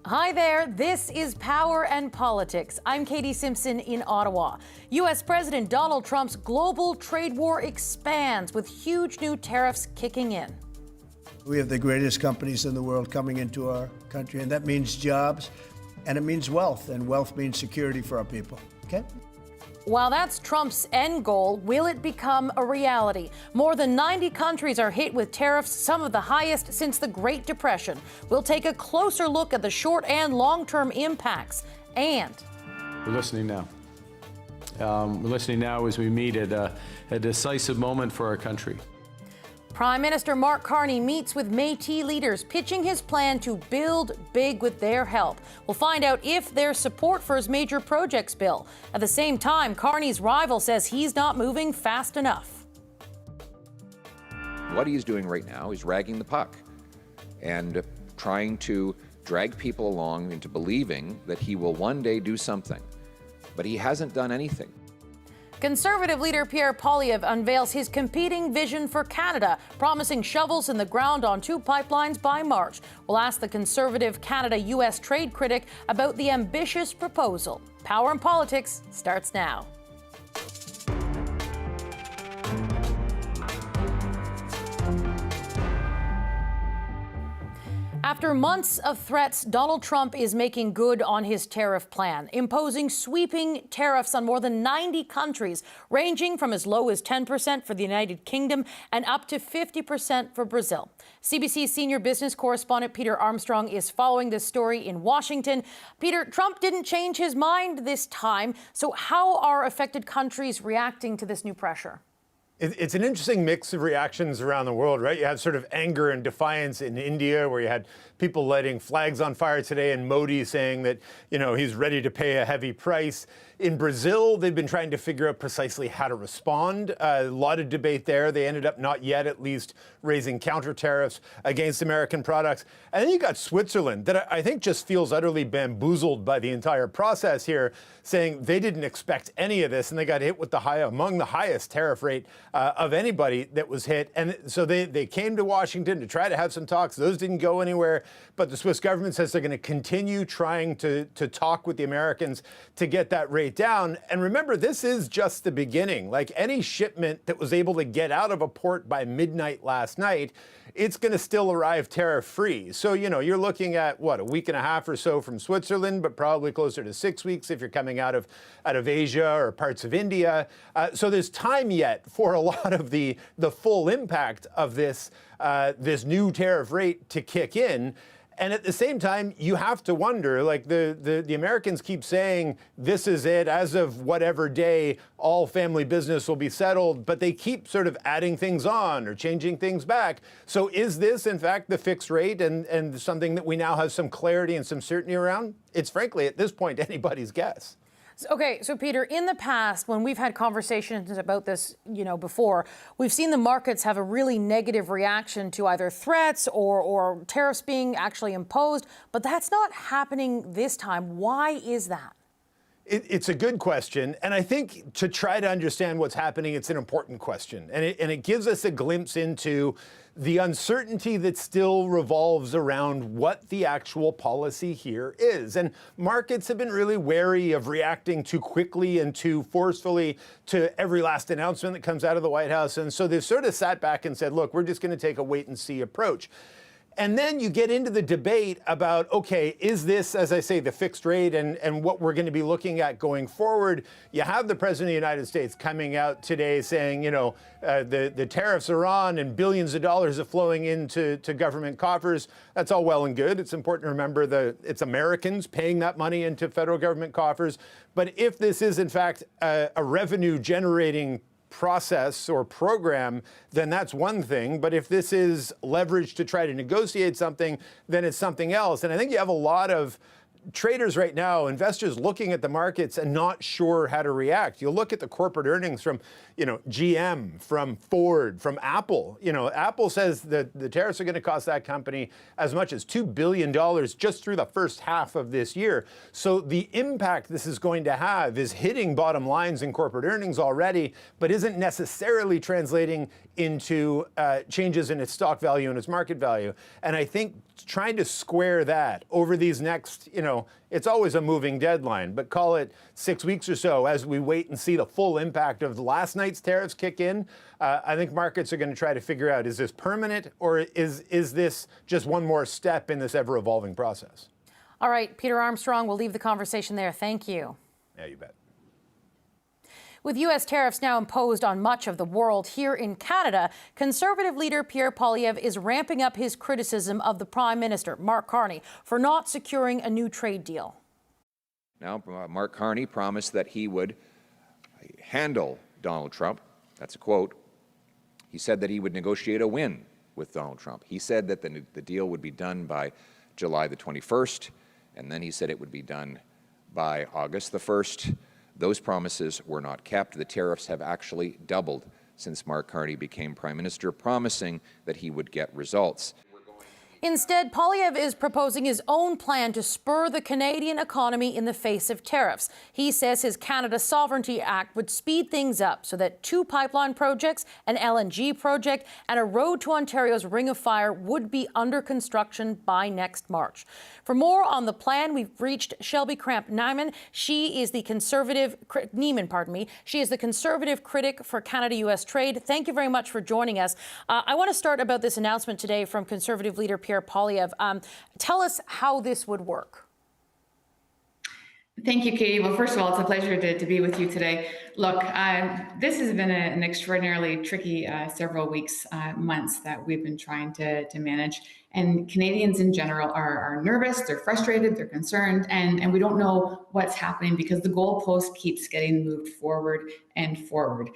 Hi there, this is Power and Politics. I'm Katie Simpson in Ottawa. U.S. President Donald Trump's global trade war expands with huge new tariffs kicking in. We have the greatest companies in the world coming into our country, and that means jobs, and it means wealth, and wealth means security for our people, okay? While that's Trump's end goal, will it become a reality? More than 90 countries are hit with tariffs, some of the highest since the Great Depression. We'll take a closer look at the short and long-term impacts. And we're listening now. We're listening now as we meet at a decisive moment for our country. Prime Minister Mark Carney meets with Métis leaders, pitching his plan to build big with their help. We'll find out if there's support for his major projects bill. At the same time, Carney's rival says he's not moving fast enough. What he's doing right now is dragging the puck and trying to drag people along into believing that he will one day do something. But he hasn't done anything. Conservative leader Pierre Poilievre unveils his competing vision for Canada, promising shovels in the ground on 2 pipelines by March. We'll ask the conservative Canada-U.S. trade critic about the ambitious proposal. Power and Politics starts now. After months of threats, Donald Trump is making good on his tariff plan, imposing sweeping tariffs on more than 90 countries, ranging from as low as 10% for the United Kingdom and up to 50% for Brazil. CBC senior business correspondent Peter Armstrong is following this story in Washington. Peter, Trump didn't change his mind this time, so how are affected countries reacting to this new pressure? It's an interesting mix of reactions around the world, right? You had sort of anger and defiance in India, where you had people lighting flags on fire today, and Modi saying that, he's ready to pay a heavy price. In Brazil, they've been trying to figure out precisely how to respond. A lot of debate there. They ended up not yet, at least, raising counter tariffs against American products. And then you got Switzerland, that I think just feels utterly bamboozled by the entire process here, saying they didn't expect any of this, and they got hit with among the highest tariff rate of anybody that was hit. And so they came to Washington to try to have some talks. Those didn't go anywhere. But the Swiss government says they're going to continue trying to talk with the Americans to get that rate down. And remember, this is just the beginning. Like any shipment that was able to get out of a port by midnight last night, it's going to still arrive tariff-free. So, you're looking at, a week and a half or so from Switzerland, but probably closer to 6 weeks if you're coming out of Asia or parts of India. So there's time yet for a lot of the full impact of this new tariff rate to kick in. And at the same time, you have to wonder, like the Americans keep saying, this is it, as of whatever day, all family business will be settled, but they keep sort of adding things on or changing things back. So is this, in fact, the fixed rate and something that we now have some clarity and some certainty around? It's frankly, at this point, anybody's guess. Okay, so Peter, in the past, when we've had conversations about this, before, we've seen the markets have a really negative reaction to either threats or tariffs being actually imposed, but that's not happening this time. Why is that? It's a good question, and I think to try to understand what's happening, it's an important question, and it gives us a glimpse into the uncertainty that still revolves around what the actual policy here is. And markets have been really wary of reacting too quickly and too forcefully to every last announcement that comes out of the White House, and so they've sort of sat back and said, look, we're just going to take a wait-and-see approach. And then you get into the debate about, okay, is this, as I say, the fixed rate and what we're going to be looking at going forward? You have the President of the United States coming out today saying, the tariffs are on and billions of dollars are flowing into government coffers. That's all well and good. It's important to remember that it's Americans paying that money into federal government coffers. But if this is, in fact, a revenue-generating process or program, then that's one thing. But if this is leverage to try to negotiate something, then it's something else. And I think you have a lot of traders right now, investors looking at the markets and not sure how to react. You'll look at the corporate earnings from, GM, from Ford, from Apple. Apple says that the tariffs are going to cost that company as much as $2 billion just through the first half of this year. So the impact this is going to have is hitting bottom lines in corporate earnings already, but isn't necessarily translating into changes in its stock value and its market value. And I think trying to square that over these next, it's always a moving deadline, but call it 6 weeks or so as we wait and see the full impact of last night's tariffs kick in. I think markets are going to try to figure out, is this permanent or is this just one more step in this ever-evolving process? All right, Peter Armstrong, we'll leave the conversation there. Thank you. Yeah, you bet. With U.S. tariffs now imposed on much of the world, here in Canada, Conservative leader Pierre Poilievre is ramping up his criticism of the Prime Minister, Mark Carney, for not securing a new trade deal. Now, Mark Carney promised that he would handle Donald Trump. That's a quote. He said that he would negotiate a win with Donald Trump. He said that the deal would be done by July the 21st, and then he said it would be done by August the 1st. Those promises were not kept. The tariffs have actually doubled since Mark Carney became Prime Minister, promising that he would get results. Instead, Poilievre is proposing his own plan to spur the Canadian economy in the face of tariffs. He says his Canada Sovereignty Act would speed things up so that 2 pipeline projects, an LNG project, and a road to Ontario's Ring of Fire would be under construction by next March. For more on the plan, we've reached Shelby Cramp-Nieman. She is the conservative She is the conservative critic for Canada-U.S. trade. Thank you very much for joining us. I want to start about this announcement today from Conservative leader Pierre Poilievre. Tell us how this would work. Thank you, Katie. Well, first of all, it's a pleasure to be with you today. Look, this has been an extraordinarily tricky several weeks, months that we've been trying to manage. And Canadians in general are nervous, they're frustrated, they're concerned, and we don't know what's happening because the goalpost keeps getting moved forward and forward.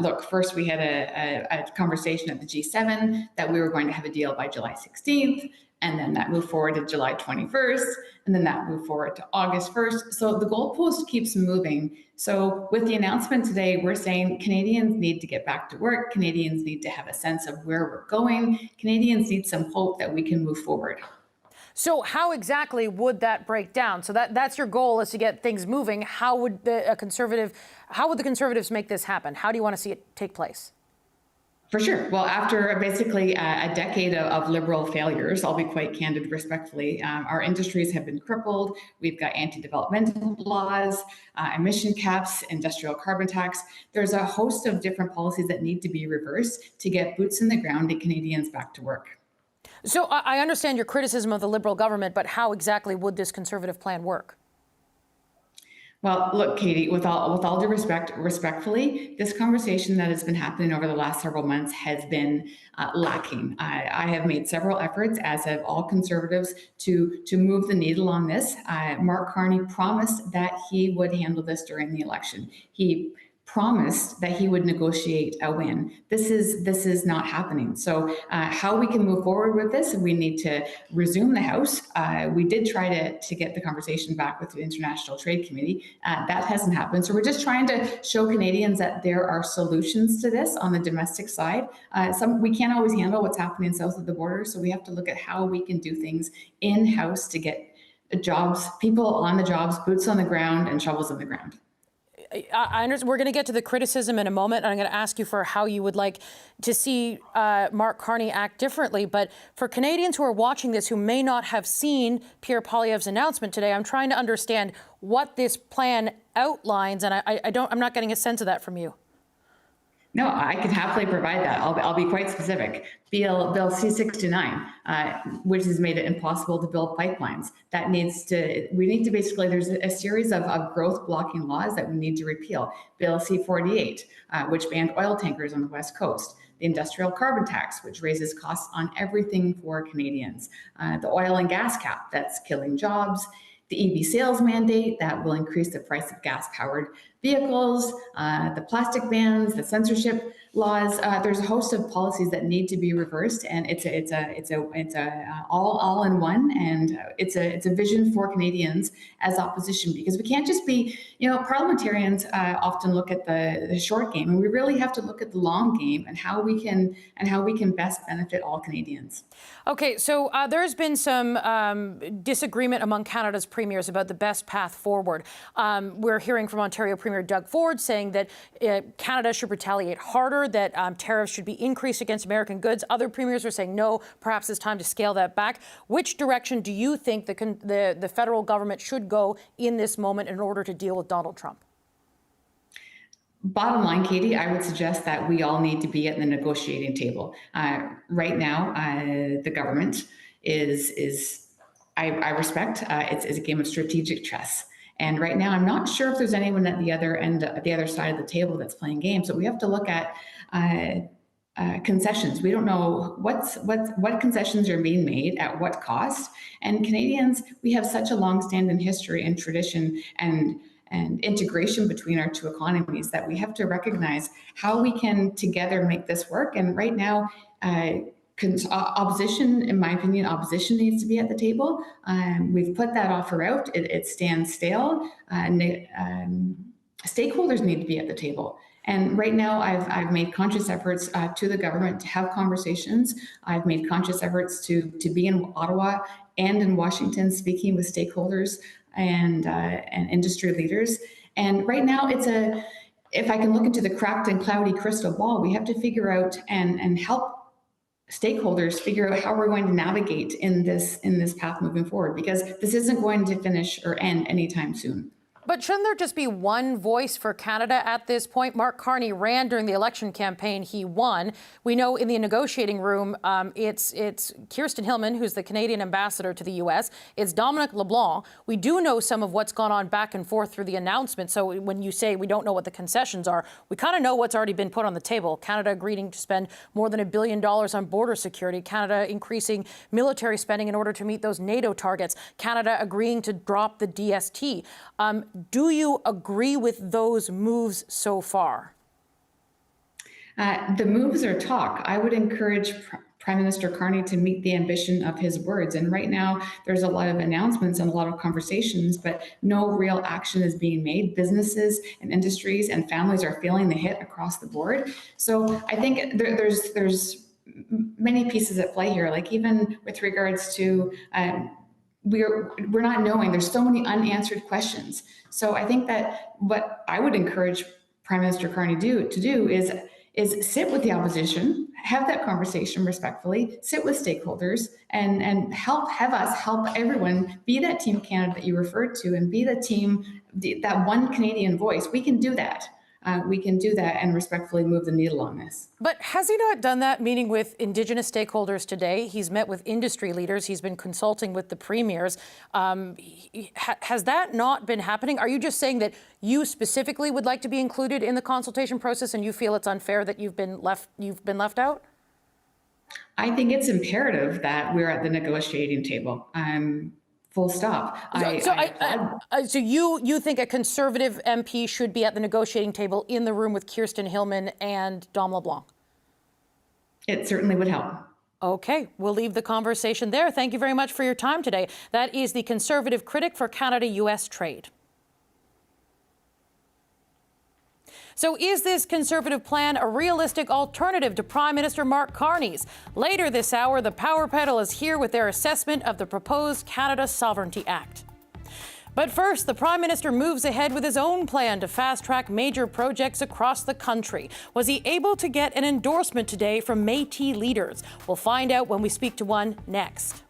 Look, first we had a conversation at the G7 that we were going to have a deal by July 16th. And then that moved forward to July 21st, and then that moved forward to August 1st. So the goalpost keeps moving. So with the announcement today, we're saying Canadians need to get back to work. Canadians need to have a sense of where we're going. Canadians need some hope that we can move forward. So how exactly would that break down? So that's your goal, is to get things moving. How would the Conservatives make this happen? How do you want to see it take place? For sure. Well, after basically a decade of Liberal failures, I'll be quite candid respectfully, our industries have been crippled. We've got anti-developmental laws, emission caps, industrial carbon tax. There's a host of different policies that need to be reversed to get boots in the ground and Canadians back to work. So I understand your criticism of the Liberal government, but how exactly would this Conservative plan work? Well, look, Katie, with all due respect, respectfully, this conversation that has been happening over the last several months has been lacking. I have made several efforts, as have all Conservatives, to move the needle on this. Mark Carney promised that he would handle this during the election. He promised that he would negotiate a win. This is not happening. So how we can move forward with this, we need to resume the House. We did try to get the conversation back with the International Trade Committee. That hasn't happened. So we're just trying to show Canadians that there are solutions to this on the domestic side. We can't always handle what's happening south of the border. So we have to look at how we can do things in-house to get jobs, people on the jobs, boots on the ground and shovels in the ground. I understand. We're going to get to the criticism in a moment, and I'm going to ask you for how you would like to see Mark Carney act differently. But for Canadians who are watching this who may not have seen Pierre Poilievre's announcement today, I'm trying to understand what this plan outlines, and I'm not getting a sense of that from you. No, I can happily provide that. I'll be quite specific. Bill C-5, which has made it impossible to build pipelines. We need to basically, there's a series of growth blocking laws that we need to repeal. Bill C-48, which banned oil tankers on the West Coast. The industrial carbon tax, which raises costs on everything for Canadians. The oil and gas cap, that's killing jobs. The EV sales mandate that will increase the price of gas-powered vehicles, the plastic bans, the censorship laws. There's a host of policies that need to be reversed, and it's all in one, and it's a vision for Canadians as opposition, because we can't just be, parliamentarians often look at the short game, and we really have to look at the long game and how we can best benefit all Canadians. Okay, so there's been some disagreement among Canada's premiers about the best path forward. We're hearing from Ontario Premier Premier Doug Ford saying that Canada should retaliate harder, that tariffs should be increased against American goods. Other premiers are saying, no, perhaps it's time to scale that back. Which direction do you think the federal government should go in this moment in order to deal with Donald Trump? Bottom line, Katie, I would suggest that we all need to be at the negotiating table. Right now, the government I respect, it's a game of strategic chess. And right now, I'm not sure if there's anyone at the other end, at the other side of the table that's playing games. So we have to look at concessions. We don't know what concessions are being made at what cost. And Canadians, we have such a long-standing history and tradition and integration between our two economies that we have to recognize how we can together make this work. And right now, opposition, in my opinion, opposition needs to be at the table. We've put that offer out. It stands stale. Stakeholders need to be at the table. And right now, I've made conscious efforts to the government to have conversations. I've made conscious efforts to be in Ottawa and in Washington, speaking with stakeholders and industry leaders. And right now, if I can look into the cracked and cloudy crystal ball, we have to figure out and help stakeholders figure out how we're going to navigate in this path moving forward, because this isn't going to finish or end anytime soon. But shouldn't there just be one voice for Canada at this point? Mark Carney ran during the election campaign. He won. We know in the negotiating room, it's Kirsten Hillman, who's the Canadian ambassador to the U.S. It's Dominic LeBlanc. We do know some of what's gone on back and forth through the announcement. So when you say we don't know what the concessions are, we kind of know what's already been put on the table. Canada agreeing to spend more than $1 billion on border security. Canada increasing military spending in order to meet those NATO targets. Canada agreeing to drop the DST. Do you agree with those moves so far? The moves are talk. I would encourage Prime Minister Carney to meet the ambition of his words. And right now, there's a lot of announcements and a lot of conversations, but no real action is being made. Businesses and industries and families are feeling the hit across the board. So I think there's many pieces at play here, like even with regards to we're not knowing. There's so many unanswered questions. So I think that what I would encourage Prime Minister Carney to do is sit with the opposition, have that conversation respectfully, sit with stakeholders, and have us help everyone be that Team Canada that you referred to, and be the team, that one Canadian voice. We can do that. We can do that and respectfully move the needle on this. But has he not done that, meeting with Indigenous stakeholders today? He's met with industry leaders. He's been consulting with the premiers. Has that not been happening? Are you just saying that you specifically would like to be included in the consultation process and you feel it's unfair that you've been left out? I think it's imperative that we're at the negotiating table. Full stop. So you think a Conservative MP should be at the negotiating table in the room with Kirsten Hillman and Dom LeBlanc? It certainly would help. Okay, we'll leave the conversation there. Thank you very much for your time today. That is the Conservative critic for Canada-US trade. So is this Conservative plan a realistic alternative to Prime Minister Mark Carney's? Later this hour, the Power Pedal is here with their assessment of the proposed Canada Sovereignty Act. But first, the Prime Minister moves ahead with his own plan to fast-track major projects across the country. Was he able to get an endorsement today from Métis leaders? We'll find out when we speak to one next.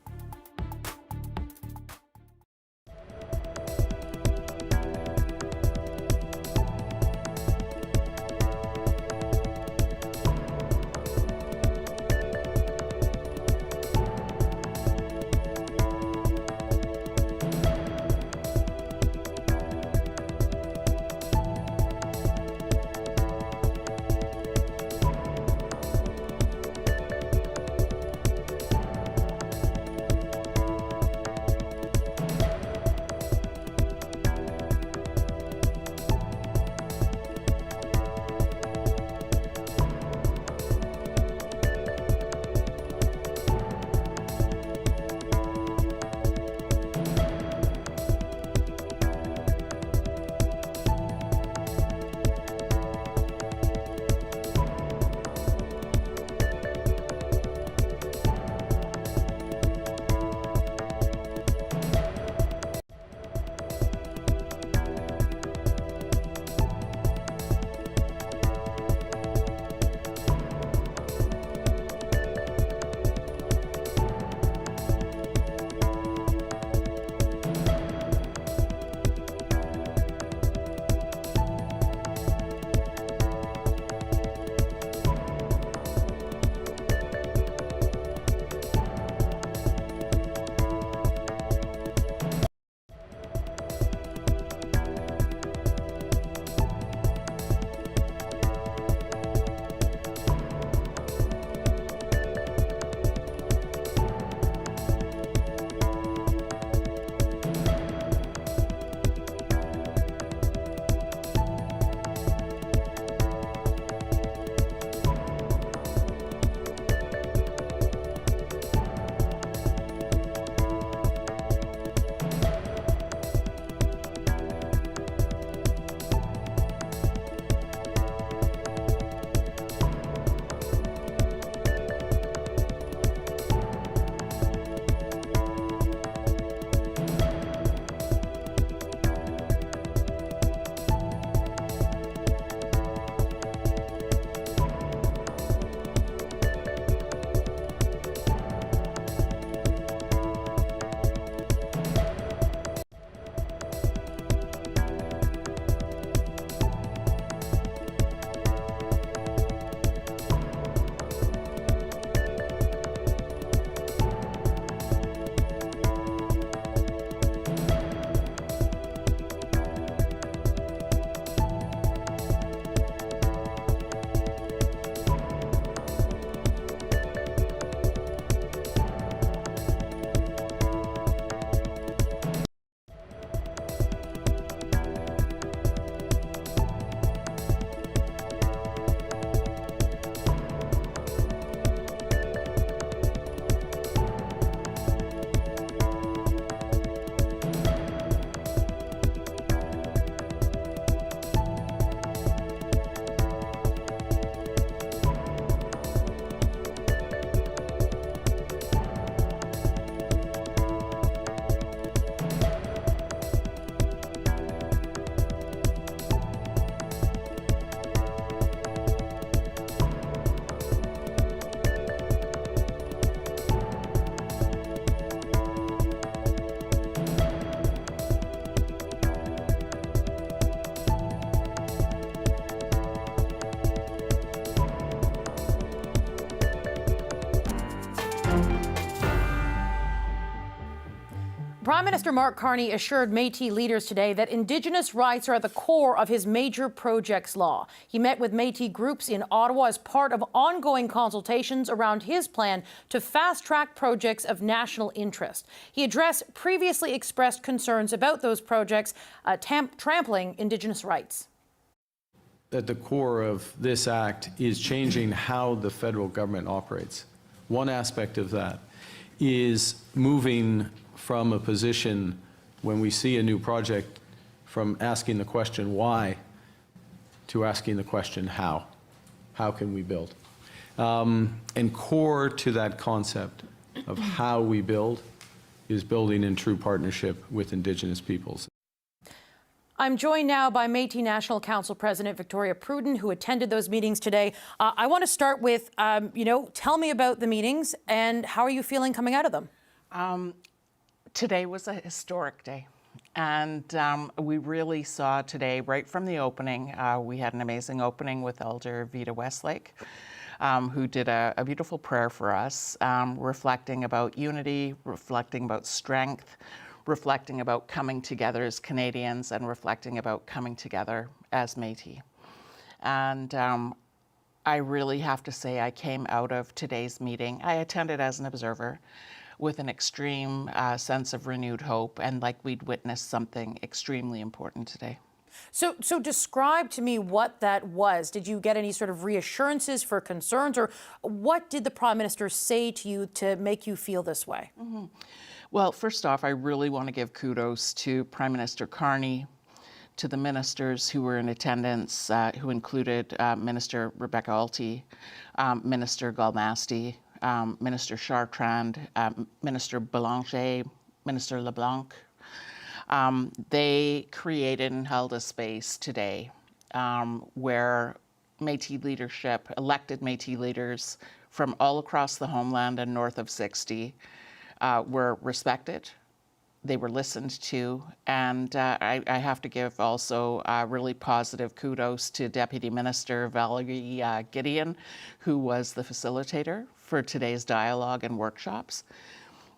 Prime Minister Mark Carney assured Métis leaders today that Indigenous rights are at the core of his major projects law. He met with Métis groups in Ottawa as part of ongoing consultations around his plan to fast-track projects of national interest. He addressed previously expressed concerns about those projects trampling Indigenous rights. At the core of this act is changing how the federal government operates. One aspect of that is moving from a position when we see a new project from asking the question why to asking the question how. How can we build? And core to that concept of how we build is building in true partnership with Indigenous peoples. I'm joined now by Métis National Council President Victoria Pruden, who attended those meetings today. I want to start with, tell me about the meetings and how are you feeling coming out of them? Today was a historic day, and we really saw today, right from the opening, we had an amazing opening with Elder Vida Westlake, who did a beautiful prayer for us, reflecting about unity, reflecting about strength, reflecting about coming together as Canadians, and reflecting about coming together as Métis. And I really have to say I came out of today's meeting, I attended as an observer, with an extreme sense of renewed hope, and like we'd witnessed something extremely important today. So describe to me what that was. Did you get any sort of reassurances for concerns, or what did the Prime Minister say to you to make you feel this way? Mm-hmm. Well, first off, I really want to give kudos to Prime Minister Carney, to the ministers who were in attendance, who included Minister Rebecca Alty, Minister Galmasty, Minister Chartrand, Minister Belanger, Minister LeBlanc. They created and held a space today where Métis leadership, elected Métis leaders from all across the homeland and north of 60 were respected. They were listened to, and I have to give also really positive kudos to Deputy Minister Valerie Gideon, who was the facilitator for today's dialogue and workshops.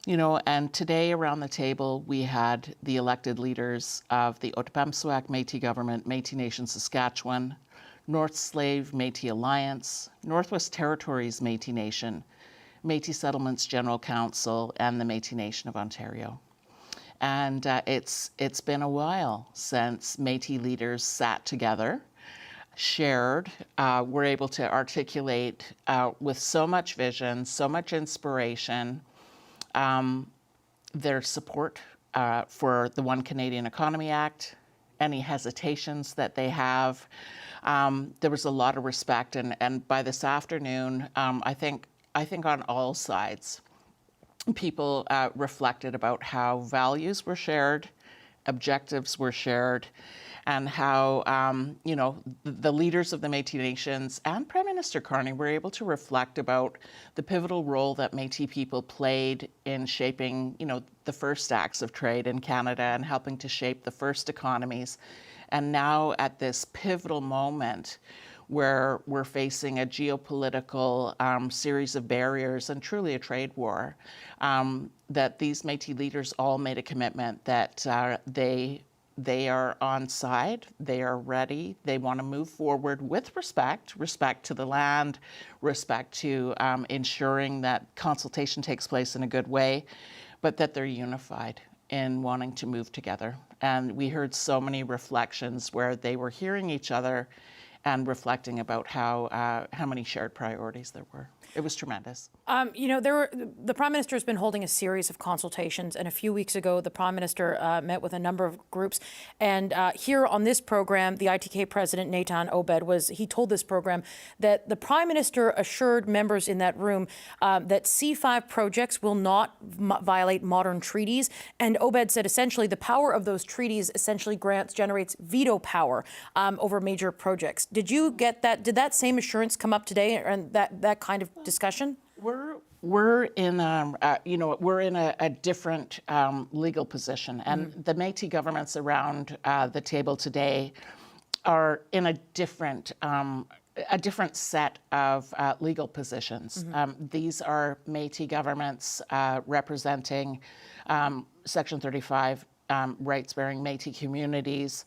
You know, and today around the table, we had the elected leaders of the Otipemisiwak Métis Government, Métis Nation Saskatchewan, North Slave Métis Alliance, Northwest Territories Métis Nation, Métis Settlements General Council, and the Métis Nation of Ontario. And it's been a while since Métis leaders sat together, shared, were able to articulate with so much vision, so much inspiration, their support for the One Canadian Economy Act, any hesitations that they have. There was a lot of respect, and by this afternoon, I think on all sides, people reflected about how values were shared, objectives were shared, and how, the leaders of the Métis Nations and Prime Minister Carney were able to reflect about the pivotal role that Métis people played in shaping, the first acts of trade in Canada and helping to shape the first economies. And now at this pivotal moment, where we're facing a geopolitical series of barriers and truly a trade war, that these Métis leaders all made a commitment that they are on side, they are ready, they want to move forward with respect to the land, respect to ensuring that consultation takes place in a good way, but that they're unified in wanting to move together. And we heard so many reflections where they were hearing each other and reflecting about how many shared priorities there were. It was tremendous. The Prime Minister has been holding a series of consultations, and a few weeks ago, the Prime Minister met with a number of groups. And here on this program, the ITK President, Nathan Obed, he told this program that the Prime Minister assured members in that room that C-5 projects will not violate modern treaties. And Obed said essentially the power of those treaties essentially generates veto power over major projects. Did you get that? Did that same assurance come up today, and that kind of discussion? We're in a different legal position, and the Métis governments around the table today are in a different set of legal positions. These are Métis governments representing Section 35 rights-bearing Métis communities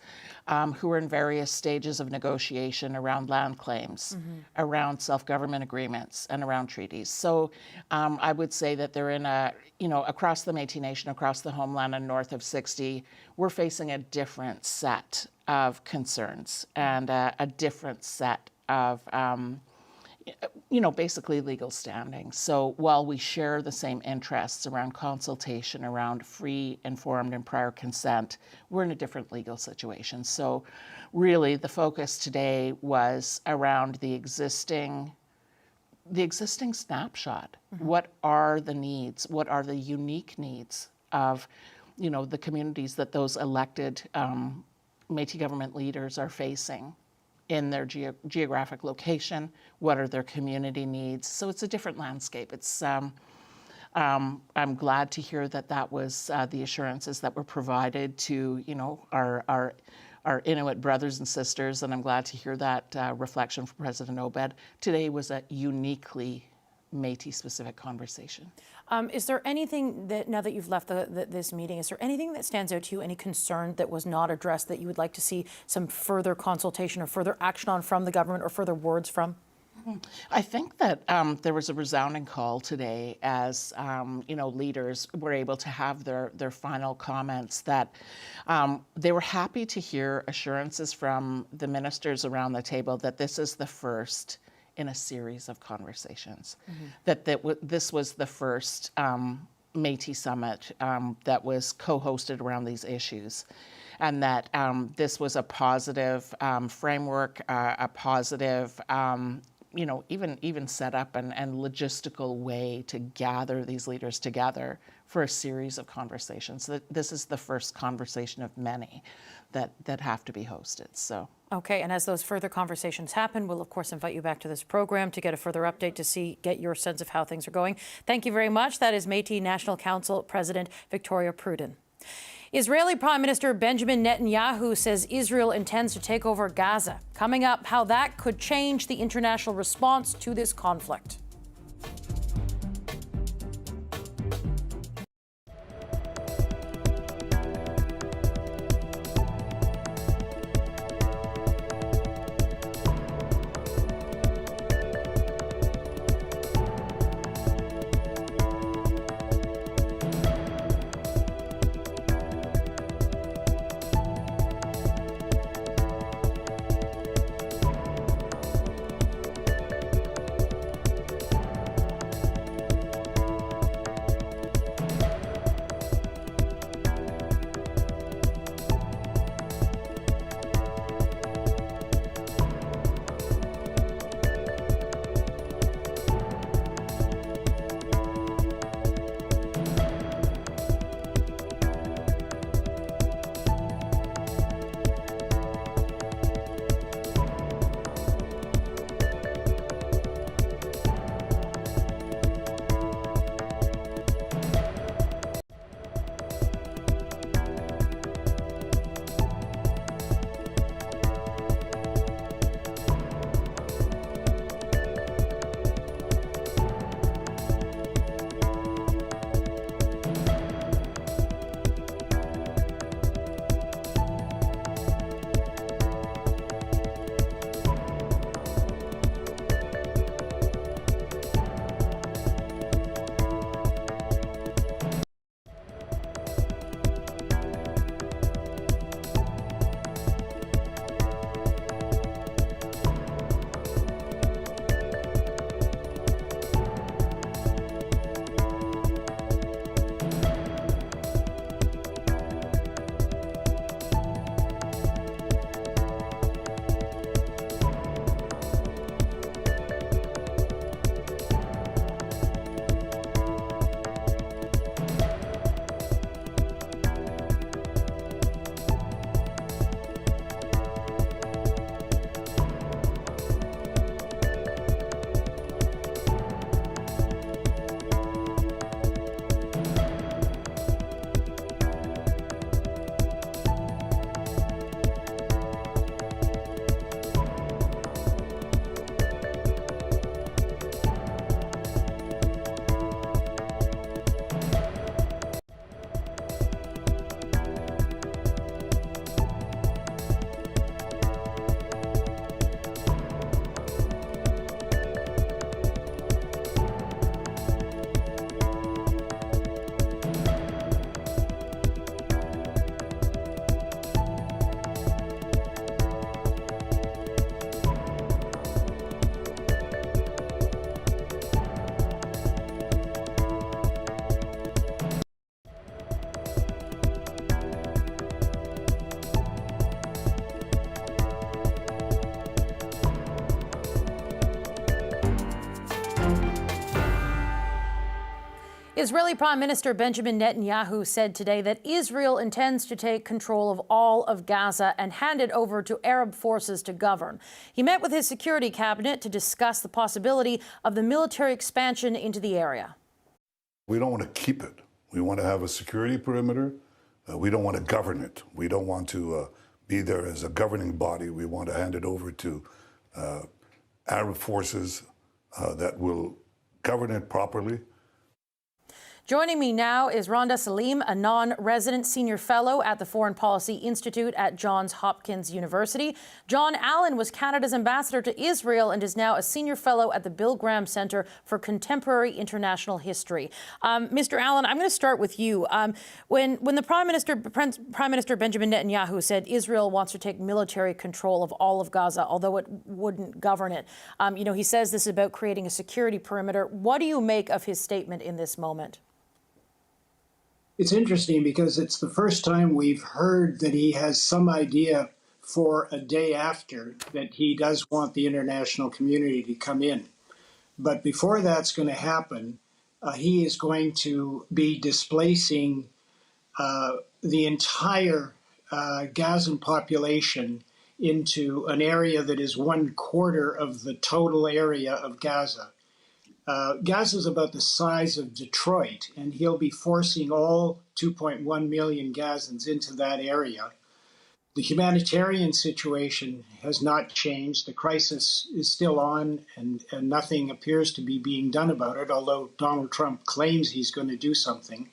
who are in various stages of negotiation around land claims, around self-government agreements, and around treaties. So I would say that they're in a, across the Métis Nation, across the homeland and north of 60, we're facing a different set of concerns and a different set of basically legal standing. So while we share the same interests around consultation, around free, informed, and prior consent, we're in a different legal situation. So really the focus today was around the existing snapshot. What are the needs? What are the unique needs of, the communities that those elected Métis government leaders are facing in their geographic location? What are their community needs? So it's a different landscape. It's I'm glad to hear that was the assurances that were provided to our Inuit brothers and sisters, and I'm glad to hear that reflection from President Obed. Today was a uniquely Métis-specific conversation. Is there anything that, now that you've left this meeting, is there anything that stands out to you, any concern that was not addressed that you would like to see some further consultation or further action on from the government or further words from? I think that there was a resounding call today as, leaders were able to have their final comments that they were happy to hear assurances from the ministers around the table that this is the first in a series of conversations, that this was the first Métis summit that was co-hosted around these issues, and that this was a positive framework, a positive even set up and logistical way to gather these leaders together for a series of conversations. This is the first conversation of many that have to be hosted. So. Okay, and as those further conversations happen, we'll of course invite you back to this program to get a further update get your sense of how things are going. Thank you very much. That is Métis National Council President Victoria Pruden. Israeli Prime Minister Benjamin Netanyahu says Israel intends to take over Gaza. Coming up, how that could change the international response to this conflict. Israeli Prime Minister Benjamin Netanyahu said today that Israel intends to take control of all of Gaza and hand it over to Arab forces to govern. He met with his security cabinet to discuss the possibility of the military expansion into the area. We don't want to keep it. We want to have a security perimeter. We don't want to govern it. We don't want to be there as a governing body. We want to hand it over to Arab forces that will govern it properly. Joining me now is Rhonda Salim, a non-resident senior fellow at the Foreign Policy Institute at Johns Hopkins University. John Allen was Canada's ambassador to Israel and is now a senior fellow at the Bill Graham Centre for Contemporary International History. Mr. Allen, I'm going to start with you. When the Prime Minister Benjamin Netanyahu said Israel wants to take military control of all of Gaza, although it wouldn't govern it, he says this is about creating a security perimeter. What do you make of his statement in this moment? It's interesting because it's the first time we've heard that he has some idea for a day after that he does want the international community to come in. But before that's going to happen, he is going to be displacing the entire Gazan population into an area that is 1/4 of the total area of Gaza. Gaza is about the size of Detroit, and he'll be forcing all 2.1 million Gazans into that area. The humanitarian situation has not changed. The crisis is still on, and nothing appears to be being done about it, although Donald Trump claims he's going to do something.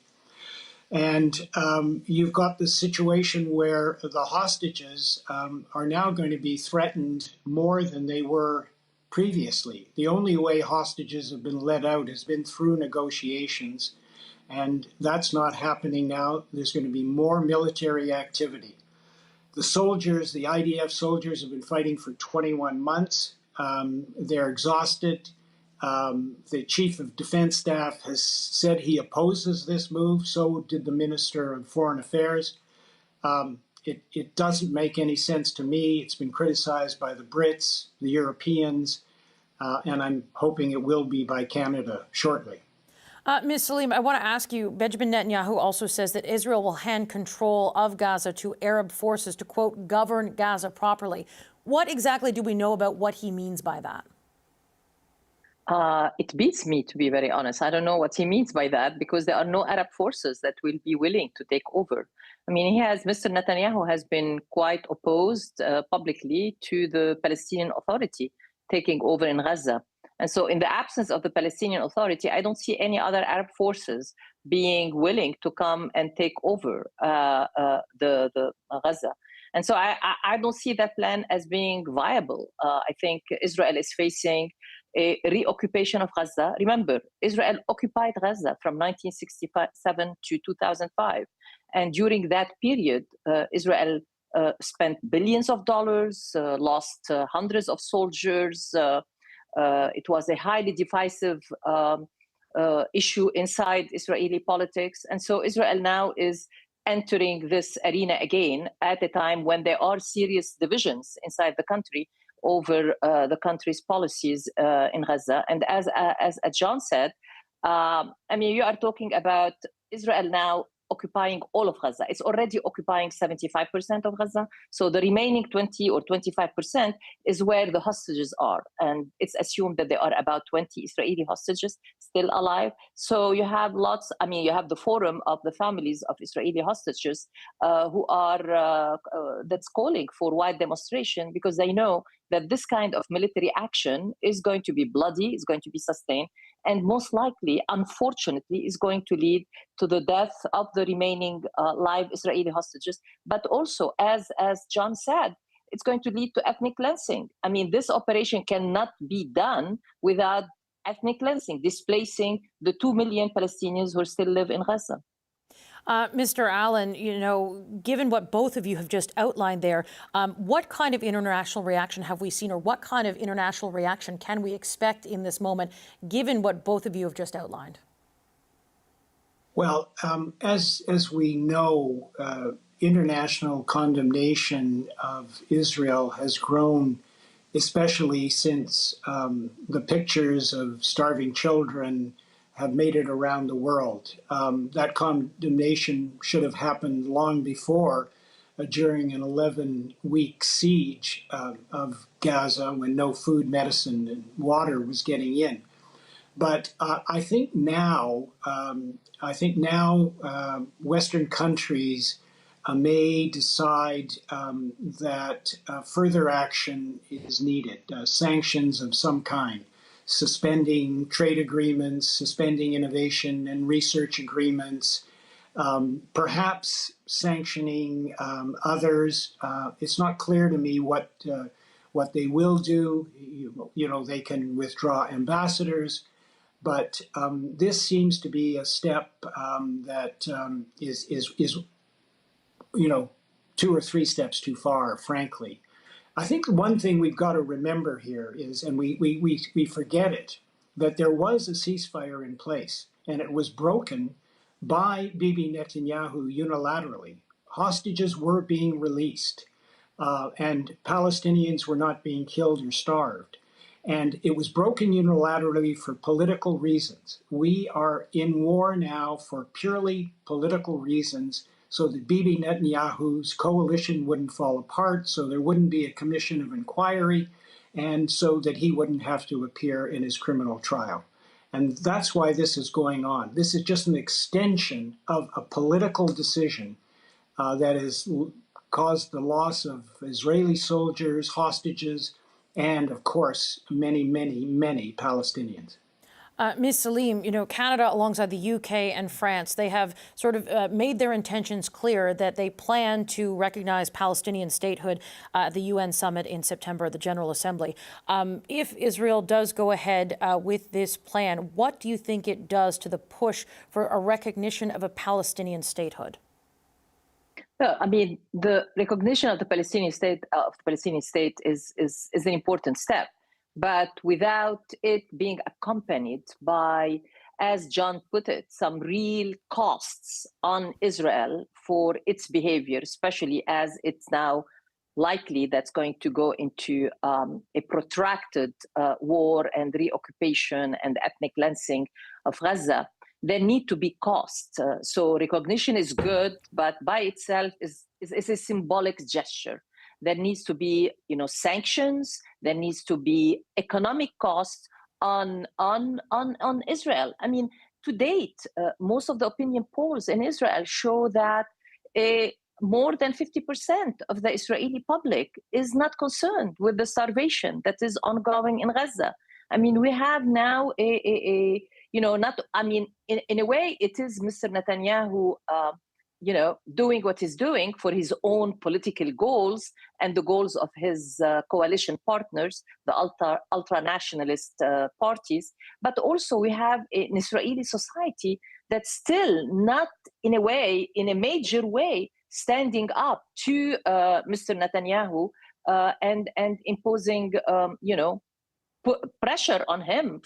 And you've got the situation where the hostages are now going to be threatened more than they were previously. The only way hostages have been let out has been through negotiations, and that's not happening now. There's going to be more military activity. The soldiers, the IDF soldiers, have been fighting for 21 months. They're exhausted. The Chief of Defense Staff has said he opposes this move. So did the Minister of Foreign Affairs. It doesn't make any sense to me. It's been criticized by the Brits, the Europeans, and I'm hoping it will be by Canada shortly. Ms. Salim, I want to ask you, Benjamin Netanyahu also says that Israel will hand control of Gaza to Arab forces to, quote, govern Gaza properly. What exactly do we know about what he means by that? It beats me, to be very honest. I don't know what he means by that, because there are no Arab forces that will be willing to take over. I mean, Mr. Netanyahu has been quite opposed publicly to the Palestinian Authority taking over in Gaza. And so in the absence of the Palestinian Authority, I don't see any other Arab forces being willing to come and take over the Gaza. And so I don't see that plan as being viable. I think Israel is facing a reoccupation of Gaza. Remember, Israel occupied Gaza from 1967 to 2005. And during that period, Israel spent billions of dollars, lost hundreds of soldiers. It was a highly divisive issue inside Israeli politics. And so Israel now is entering this arena again at a time when there are serious divisions inside the country over the country's policies in Gaza. And as John said, I mean, you are talking about Israel now occupying all of Gaza. It's already occupying 75% of Gaza. So the remaining 20 or 25% is where the hostages are. And it's assumed that there are about 20 Israeli hostages still alive. So you have lots, I mean, you have the forum of the families of Israeli hostages who are, that's calling for wide demonstration, because they know that this kind of military action is going to be bloody, is going to be sustained, and most likely, unfortunately, is going to lead to the death of the remaining live Israeli hostages. But also, as John said, it's going to lead to ethnic cleansing. I mean, this operation cannot be done without ethnic cleansing, displacing the 2 million Palestinians who still live in Gaza. Mr. Allen, you know, given what both of you have just outlined there, what kind of international reaction have we seen, or what kind of international reaction can we expect in this moment, given what both of you have just outlined? Well, as we know, international condemnation of Israel has grown, especially since the pictures of starving children have made it around the world. That condemnation should have happened long before, during an 11-week siege of Gaza, when no food, medicine, and water was getting in. But I think now Western countries may decide that further action is needed, sanctions of some kind, suspending trade agreements, suspending innovation and research agreements, perhaps sanctioning others. It's not clear to me what they will do. You know, they can withdraw ambassadors. But this seems to be a step that is, you know, 2 or 3 steps too far, frankly. I think one thing we've got to remember here is, and we forget it, that there was a ceasefire in place, and it was broken by Bibi Netanyahu unilaterally. Hostages were being released, and Palestinians were not being killed or starved. And it was broken unilaterally for political reasons. We are in war now for purely political reasons, so that Bibi Netanyahu's coalition wouldn't fall apart, so there wouldn't be a commission of inquiry, and so that he wouldn't have to appear in his criminal trial. And that's why this is going on. This is just an extension of a political decision that has caused the loss of Israeli soldiers, hostages, and of course, many, many, many Palestinians. Ms. Salim, you know, Canada, alongside the UK and France, they have sort of made their intentions clear that they plan to recognize Palestinian statehood at the UN summit in September at the General Assembly. If Israel does go ahead with this plan, what do you think it does to the push for a recognition of a Palestinian statehood? Well, I mean, the recognition of the Palestinian state is an important step, but without it being accompanied by, as John put it, some real costs on Israel for its behavior, especially as it's now likely that's going to go into a protracted war and reoccupation and ethnic cleansing of Gaza, there need to be costs. So recognition is good, but by itself is a symbolic gesture. There needs to be, you know, sanctions. There needs to be economic costs on Israel. I mean, to date, most of the opinion polls in Israel show that more than 50% of the Israeli public is not concerned with the starvation that is ongoing in Gaza. I mean, we have now in a way, it is Mr. Netanyahu, doing what he's doing for his own political goals and the goals of his coalition partners, the ultra-nationalist parties. But also we have an Israeli society that's still not, in a major way, standing up to Mr. Netanyahu and imposing, put pressure on him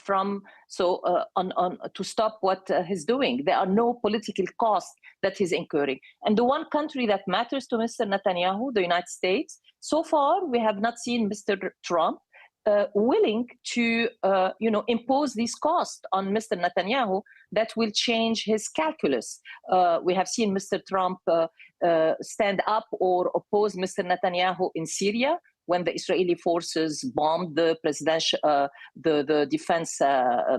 to stop what he's doing. There are no political costs that he's incurring. And the one country that matters to Mr. Netanyahu, the United States, so far we have not seen Mr. Trump willing to impose these costs on Mr. Netanyahu that will change his calculus. We have seen Mr. Trump stand up or oppose Mr. Netanyahu in Syria, when the Israeli forces bombed the the defense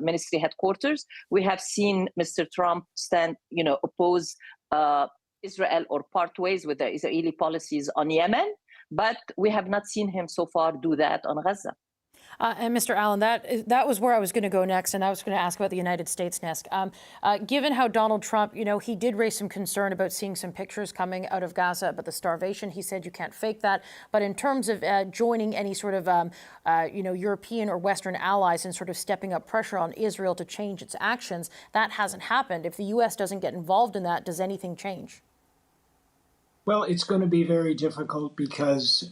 ministry headquarters. We have seen Mr. Trump oppose Israel or part ways with the Israeli policies on Yemen, but we have not seen him so far do that on Gaza. And Mr. Allen, that was where I was going to go next, and I was going to ask about the United States next. Given how Donald Trump, he did raise some concern about seeing some pictures coming out of Gaza about the starvation. He said you can't fake that. But in terms of joining any sort of, European or Western allies and sort of stepping up pressure on Israel to change its actions, that hasn't happened. If the U.S. doesn't get involved in that, does anything change? Well, it's going to be very difficult because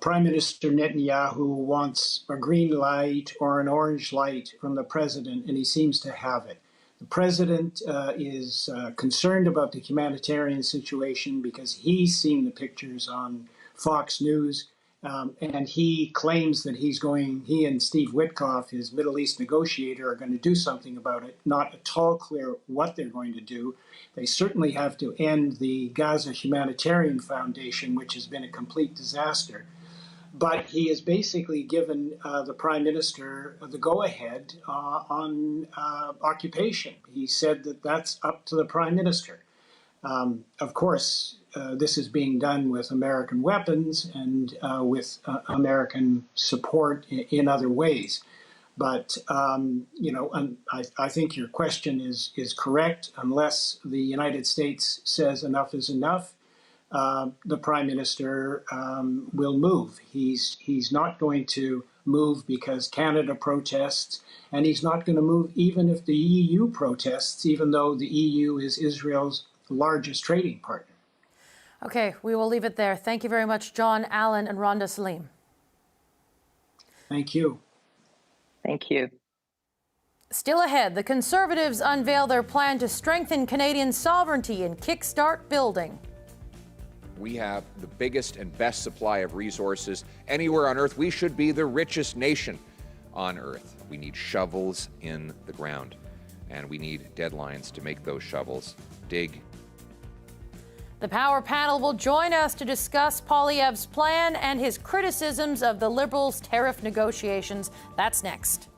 Prime Minister Netanyahu wants a green light or an orange light from the president, and he seems to have it. The president is concerned about the humanitarian situation because he's seen the pictures on Fox News, And he claims that he and Steve Witkoff, his Middle East negotiator, are going to do something about it. Not at all clear what they're going to do. They certainly have to end the Gaza Humanitarian Foundation, which has been a complete disaster. But he has basically given the Prime Minister the go-ahead on occupation. He said that that's up to the Prime Minister. Of course, this is being done with American weapons and with American support in other ways. But, I think your question is correct. Unless the United States says enough is enough, the Prime Minister will move. He's not going to move because Canada protests, and he's not going to move even if the EU protests, even though the EU is Israel's largest trading partner. Okay, we will leave it there. Thank you very much, John Allen and Rhonda Salim. Thank you. Thank you. Still ahead, the Conservatives unveil their plan to strengthen Canadian sovereignty and kickstart building. We have the biggest and best supply of resources anywhere on Earth. We should be the richest nation on Earth. We need shovels in the ground, and we need deadlines to make those shovels dig. The Power Panel will join us to discuss Poilievre's plan and his criticisms of the Liberals' tariff negotiations. That's next.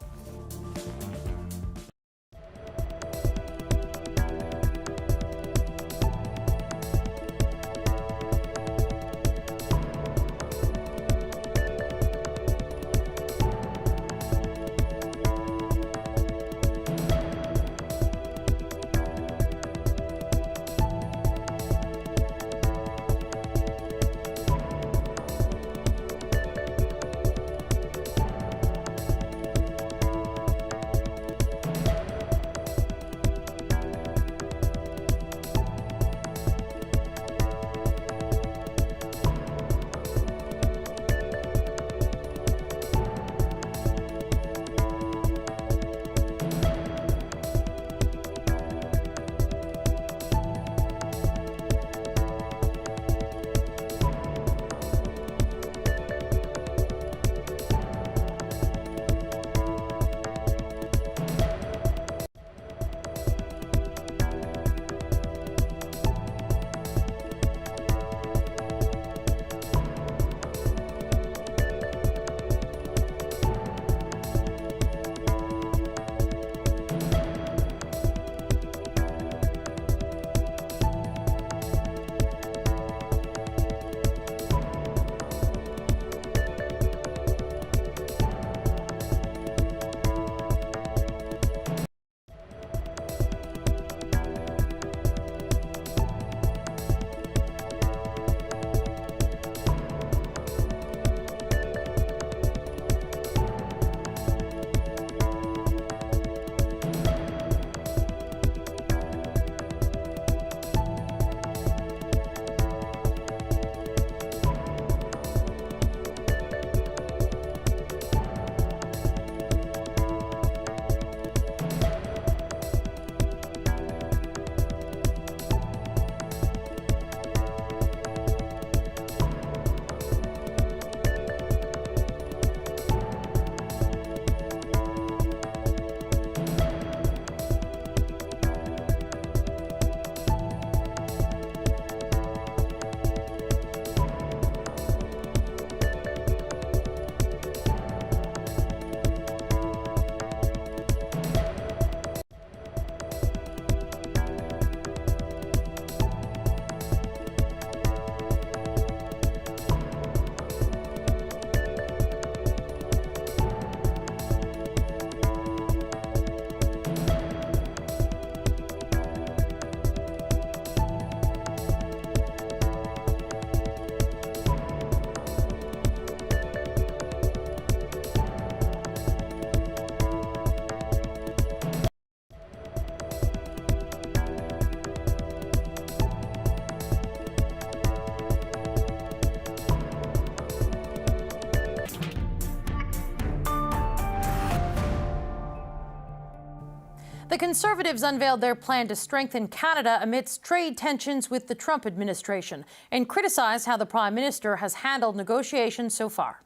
The Conservatives unveiled their plan to strengthen Canada amidst trade tensions with the Trump administration and criticized how the Prime Minister has handled negotiations so far.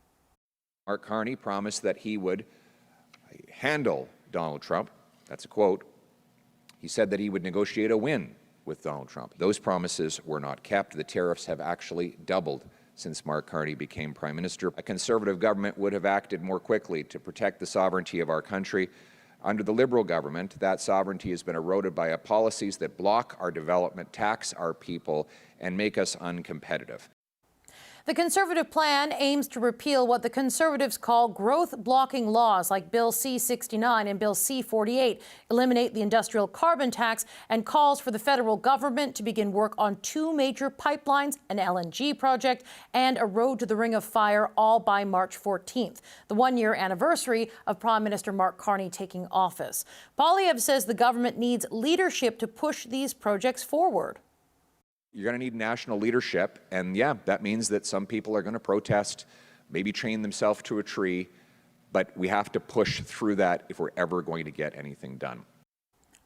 Mark Carney promised that he would handle Donald Trump. That's a quote. He said that he would negotiate a win with Donald Trump. Those promises were not kept. The tariffs have actually doubled since Mark Carney became Prime Minister. A Conservative government would have acted more quickly to protect the sovereignty of our country. Under the Liberal government, that sovereignty has been eroded by policies that block our development, tax our people, and make us uncompetitive. The Conservative plan aims to repeal what the Conservatives call growth-blocking laws like Bill C-69 and Bill C-48, eliminate the industrial carbon tax, and calls for the federal government to begin work on 2 major pipelines, an LNG project, and a road to the Ring of Fire, all by March 14th, the one-year anniversary of Prime Minister Mark Carney taking office. Poilievre says the government needs leadership to push these projects forward. You're going to need national leadership, and yeah, that means that some people are going to protest, maybe chain themselves to a tree, but we have to push through that if we're ever going to get anything done.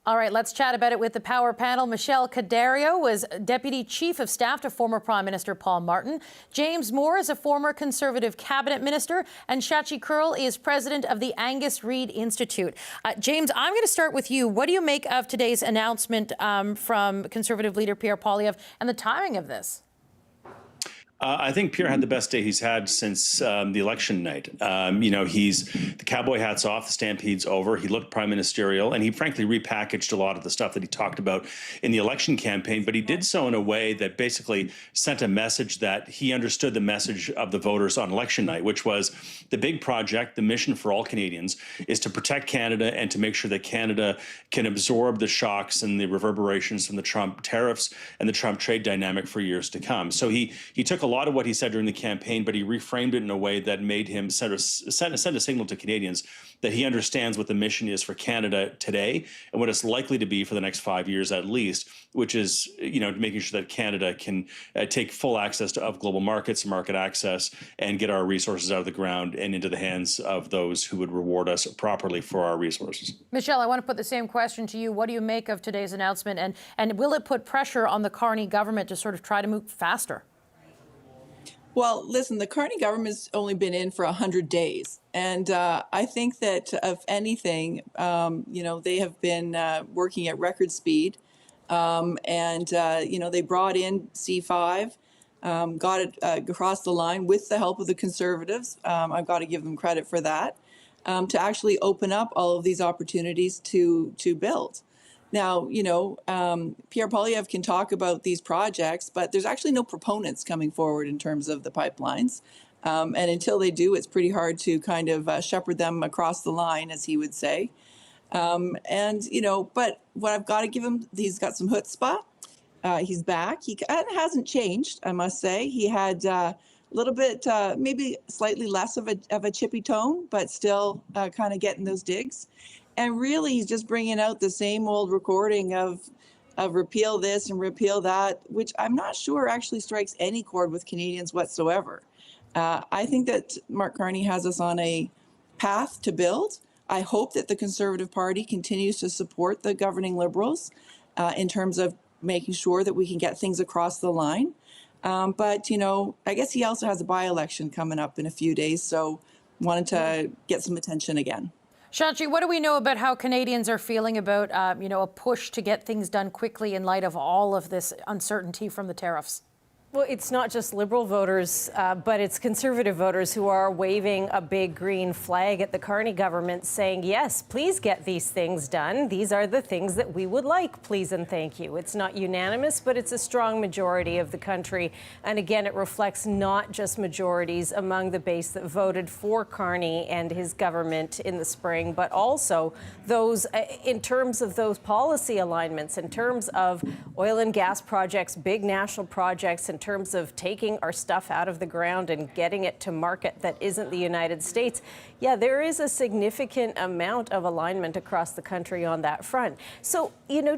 All right, let's chat about it with the Power panel. Michelle Cadario was Deputy Chief of Staff to former Prime Minister Paul Martin. James Moore is a former Conservative Cabinet Minister. And Shachi Kurl is President of the Angus Reid Institute. James, I'm going to start with you. What do you make of today's announcement from Conservative leader Pierre Poilievre and the timing of this? I think Pierre had the best day he's had since the election night. He's the cowboy hat's off, the stampede's over. He looked prime ministerial, and he frankly repackaged a lot of the stuff that he talked about in the election campaign. But he did so in a way that basically sent a message that he understood the message of the voters on election night, which was the big project, the mission for all Canadians, is to protect Canada and to make sure that Canada can absorb the shocks and the reverberations from the Trump tariffs and the Trump trade dynamic for years to come. So he took a lot of what he said during the campaign, but he reframed it in a way that made him send a signal to Canadians that he understands what the mission is for Canada today and what it's likely to be for the next 5 years at least, which is, making sure that Canada can take full access of global markets, market access, and get our resources out of the ground and into the hands of those who would reward us properly for our resources. Michelle, I want to put the same question to you. What do you make of today's announcement, and will it put pressure on the Carney government to sort of try to move faster? Well, listen, the Carney government's only been in for 100 days. And I think that, if anything, they have been working at record speed. They brought in C-5, got it across the line with the help of the Conservatives. I've got to give them credit for that, to actually open up all of these opportunities to build. Now, Pierre Poilievre can talk about these projects, but there's actually no proponents coming forward in terms of the pipelines. And until they do, it's pretty hard to kind of shepherd them across the line, as he would say. But what I've got to give him, he's got some chutzpah. He's back. He hasn't changed, I must say. He had a little bit, maybe slightly less of a chippy tone, but still kind of getting those digs. And really, he's just bringing out the same old recording of repeal this and repeal that, which I'm not sure actually strikes any chord with Canadians whatsoever. I think that Mark Carney has us on a path to build. I hope that the Conservative Party continues to support the governing Liberals in terms of making sure that we can get things across the line. But I guess he also has a by-election coming up in a few days, so wanted to get some attention again. Shachi, what do we know about how Canadians are feeling about, a push to get things done quickly in light of all of this uncertainty from the tariffs? Well, it's not just Liberal voters, but it's Conservative voters who are waving a big green flag at the Carney government saying, yes, please get these things done. These are the things that we would like, please and thank you. It's not unanimous, but it's a strong majority of the country. And again, it reflects not just majorities among the base that voted for Carney and his government in the spring, but also those in terms of those policy alignments, in terms of oil and gas projects, big national projects, in terms of taking our stuff out of the ground and getting it to market that isn't the United States. Yeah, there is a significant amount of alignment across the country on that front. So,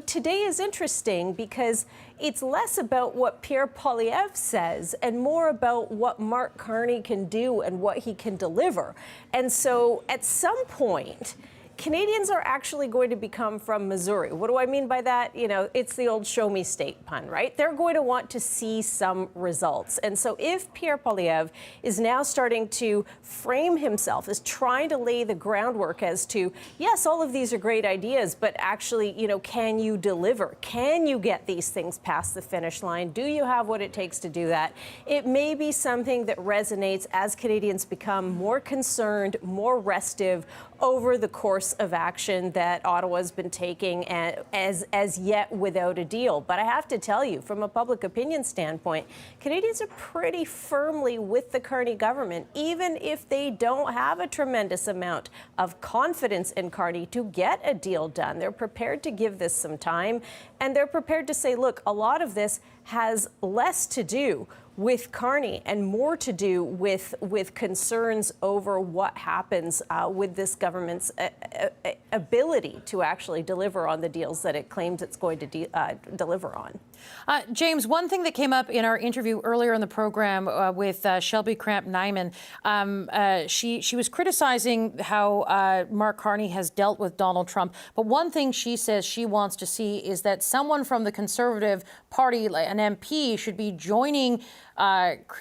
today is interesting because it's less about what Pierre Poilievre says and more about what Mark Carney can do and what he can deliver. And so at some point, Canadians are actually going to become from Missouri. What do I mean by that? You know, it's the old show me state pun, right? They're going to want to see some results. And so if Pierre Poilievre is now starting to frame himself as trying to lay the groundwork as to, yes, all of these are great ideas, but actually, you know, can you deliver? Can you get these things past the finish line? Do you have what it takes to do that? It may be something that resonates as Canadians become more concerned, more restive over the course of action that Ottawa's been taking as yet without a deal. But I have to tell you, from a public opinion standpoint, Canadians are pretty firmly with the Carney government, even if they don't have a tremendous amount of confidence in Carney to get a deal done. They're prepared to give this some time, and they're prepared to say, look, a lot of this has less to do with Carney and more to do with concerns over what happens with this government's ability to actually deliver on the deals that it claims it's going to deliver on. James, one thing that came up in our interview earlier in the program with Shelby Cramp-Nyman, she was criticizing how Mark Carney has dealt with Donald Trump. But one thing she says she wants to see is that someone from the Conservative Party, an MP, should be joining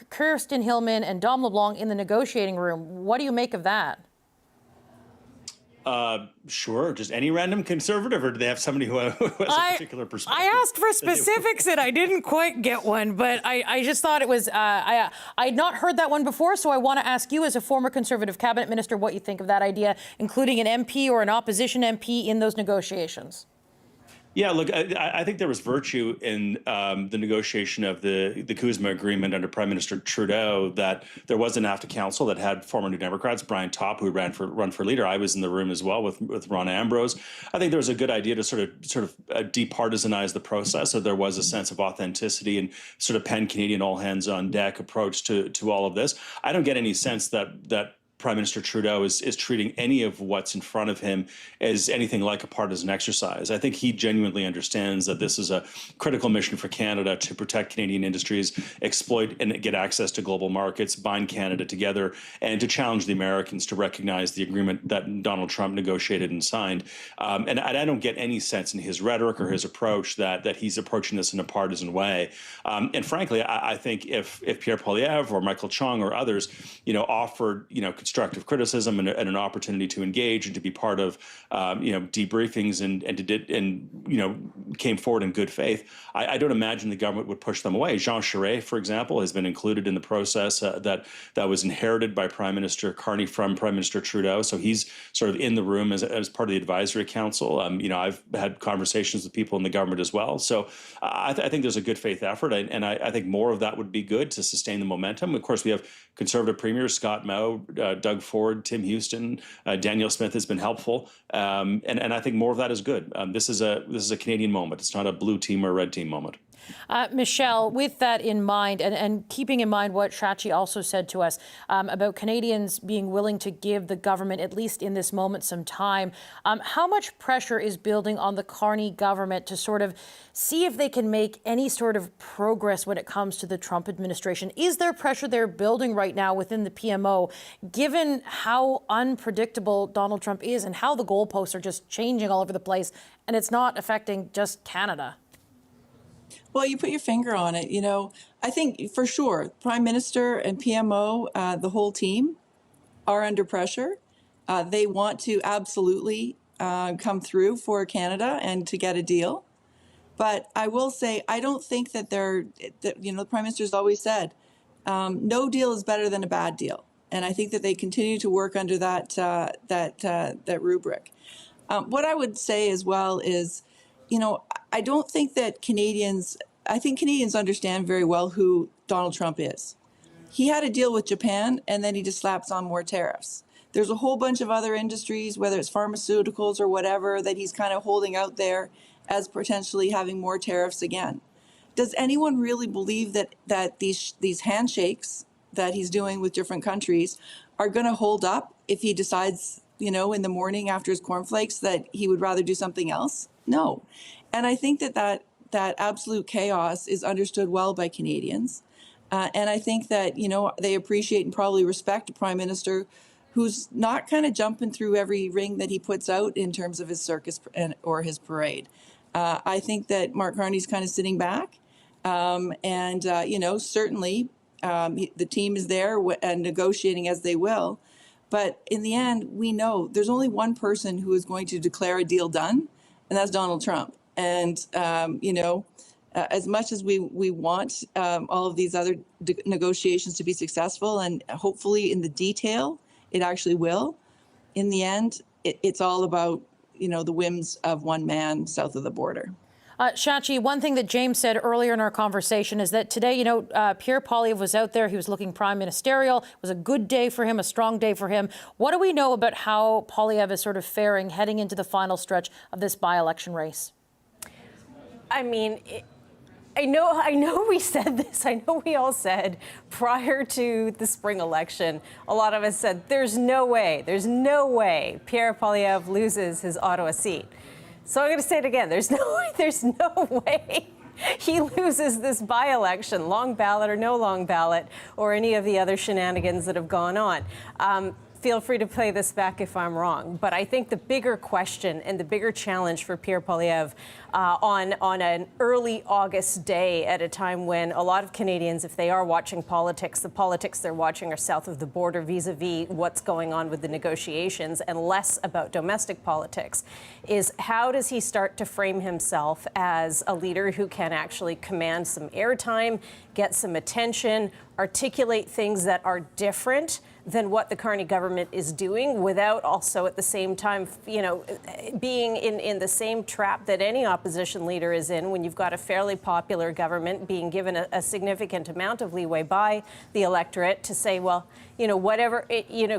Kirsten Hillman and Dom LeBlanc in the negotiating room. What do you make of that? Sure. Just any random Conservative, or do they have somebody who has a particular perspective? I asked for specifics and I didn't quite get one, but I just thought it was, I had not heard that one before, so I want to ask you as a former Conservative cabinet minister what you think of that idea, including an MP or an opposition MP in those negotiations. Yeah, look, I think there was virtue in the negotiation of the Kuzma agreement under Prime Minister Trudeau, that there was an NAFTA council that had former New Democrats, Brian Topp, who run for leader. I was in the room as well with Ron Ambrose. I think there was a good idea to sort of departisanize the process, so there was a sense of authenticity and sort of pan-Canadian all hands on deck approach to all of this. I don't get any sense that Prime Minister Trudeau is treating any of what's in front of him as anything like a partisan exercise. I think he genuinely understands that this is a critical mission for Canada to protect Canadian industries, exploit and get access to global markets, bind Canada together, and to challenge the Americans to recognize the agreement that Donald Trump negotiated and signed. And I don't get any sense in his rhetoric or his approach that he's approaching this in a partisan way. And frankly, I think if Pierre Poilievre or Michael Chong or others, offered, constructive criticism and an opportunity to engage and to be part of, debriefings and came forward in good faith, I don't imagine the government would push them away. Jean Charest, for example, has been included in the process that was inherited by Prime Minister Carney from Prime Minister Trudeau. So he's sort of in the room as part of the advisory council. I've had conversations with people in the government as well. So I think there's a good faith effort, and I think more of that would be good to sustain the momentum. Of course, we have Conservative premiers Scott Moe, Doug Ford, Tim Houston, Danielle Smith has been helpful, and I think more of that is good. This is a Canadian moment. It's not a blue team or red team moment. Michelle, with that in mind, and keeping in mind what Shachi also said to us about Canadians being willing to give the government, at least in this moment, some time, how much pressure is building on the Carney government to sort of see if they can make any sort of progress when it comes to the Trump administration? Is there pressure they're building right now within the PMO, given how unpredictable Donald Trump is and how the goalposts are just changing all over the place, and it's not affecting just Canada? Well, you put your finger on it. I think for sure, Prime Minister and PMO, the whole team, are under pressure. They want to absolutely come through for Canada and to get a deal. But I will say, I don't think that the Prime Minister's always said, no deal is better than a bad deal. And I think that they continue to work under that rubric. What I would say as well is, I don't think that Canadians understand very well who Donald Trump is. He had a deal with Japan, and then he just slaps on more tariffs. There's a whole bunch of other industries, whether it's pharmaceuticals or whatever, that he's kind of holding out there as potentially having more tariffs again. Does anyone really believe that these handshakes that he's doing with different countries are going to hold up if he decides, in the morning after his cornflakes that he would rather do something else? No. And I think that absolute chaos is understood well by Canadians. And I think that, they appreciate and probably respect a prime minister who's not kind of jumping through every ring that he puts out in terms of his circus or his parade. I think that Mark Carney's kind of sitting back, certainly the team is there and negotiating as they will. But in the end, we know there's only one person who is going to declare a deal done, and that's Donald Trump. And, as much as we want all of these other negotiations to be successful, and hopefully in the detail, it actually will, in the end, it's all about, the whims of one man south of the border. Shachi, one thing that James said earlier in our conversation is that today, Pierre Poilievre was out there. He was looking prime ministerial. It was a good day for him, a strong day for him. What do we know about how Poilievre is sort of faring heading into the final stretch of this by-election race? I mean, I know we said this. I know we all said prior to the spring election, a lot of us said, there's no way Pierre Poilievre loses his Ottawa seat. So I'm going to say it again. There's no way he loses this by-election, long ballot or no long ballot, or any of the other shenanigans that have gone on. Feel free to play this back if I'm wrong. But I think the bigger question and the bigger challenge for Pierre Poilievre on an early August day at a time when a lot of Canadians, if they are watching politics, the politics they're watching are south of the border vis-a-vis what's going on with the negotiations and less about domestic politics, is how does he start to frame himself as a leader who can actually command some airtime, get some attention, articulate things that are different than what the Carney government is doing without also at the same time, being in the same trap that any opposition leader is in when you've got a fairly popular government being given a significant amount of leeway by the electorate to say, well, whatever,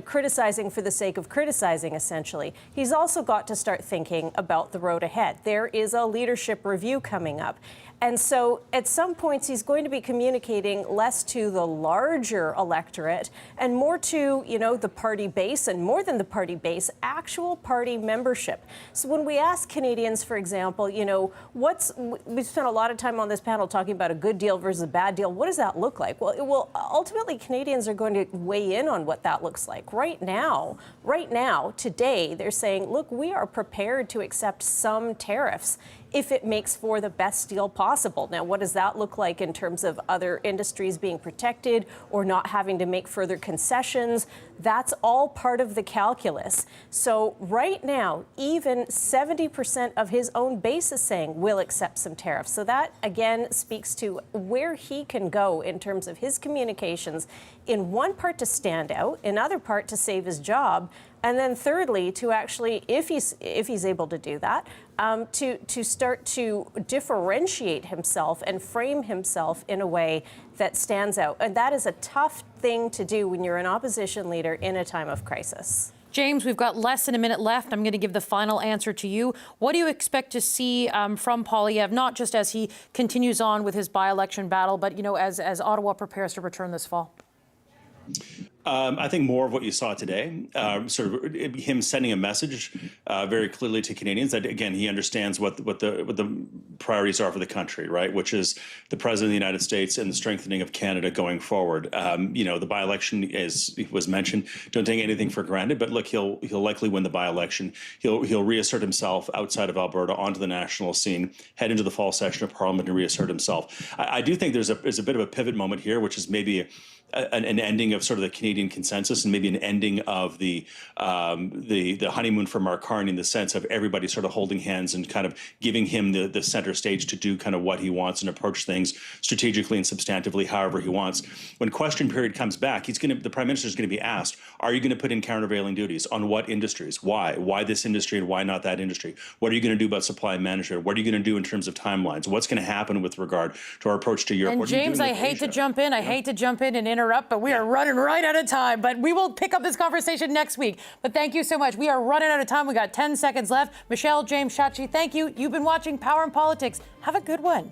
criticizing for the sake of criticizing, essentially. He's also got to start thinking about the road ahead. There is a leadership review coming up. And so at some points, he's going to be communicating less to the larger electorate and more to, the party base, and more than the party base, actual party membership. So when we ask Canadians, for example, we spent a lot of time on this panel talking about a good deal versus a bad deal. What does that look like? Well, ultimately, Canadians are going to weigh in on what that looks like. Right now, today, they're saying, look, we are prepared to accept some tariffs if it makes for the best deal possible. Now, what does that look like in terms of other industries being protected or not having to make further concessions? That's all part of the calculus. So right now, even 70% of his own base is saying we'll accept some tariffs. So that, again, speaks to where he can go in terms of his communications, in one part to stand out, in other part to save his job, and then thirdly, to actually, if he's able to do that, to start to differentiate himself and frame himself in a way that stands out. And that is a tough thing to do when you're an opposition leader in a time of crisis. James, we've got less than a minute left. I'm going to give the final answer to you. What do you expect to see from Poilievre, not just as he continues on with his by-election battle, but, as Ottawa prepares to return this fall? I think more of what you saw today, sort of him sending a message very clearly to Canadians that, again, he understands what the priorities are for the country, right? Which is the President of the United States and the strengthening of Canada going forward. The by-election, as was mentioned, don't take anything for granted. But look, he'll likely win the by-election. He'll reassert himself outside of Alberta onto the national scene, head into the fall session of Parliament and reassert himself. I do think there's a bit of a pivot moment here, which is maybe an ending of sort of the Canadian consensus and maybe an ending of the honeymoon for Mark Carney, in the sense of everybody sort of holding hands and kind of giving him the center stage to do kind of what he wants and approach things strategically and substantively however he wants. When question period comes back, the Prime Minister is going to be asked, are you going to put in countervailing duties? On what industries? Why? Why this industry and why not that industry? What are you going to do about supply management? What are you going to do in terms of timelines? What's going to happen with regard to our approach to Europe? And James, I hate to jump in. I hate to jump in and interrupt, but we are running right out of time. But we will pick up this conversation next week. But thank you so much. We are running out of time. We got 10 seconds left. Michelle, James, Shachi, thank you. You've been watching Power and Politics. Have a good one.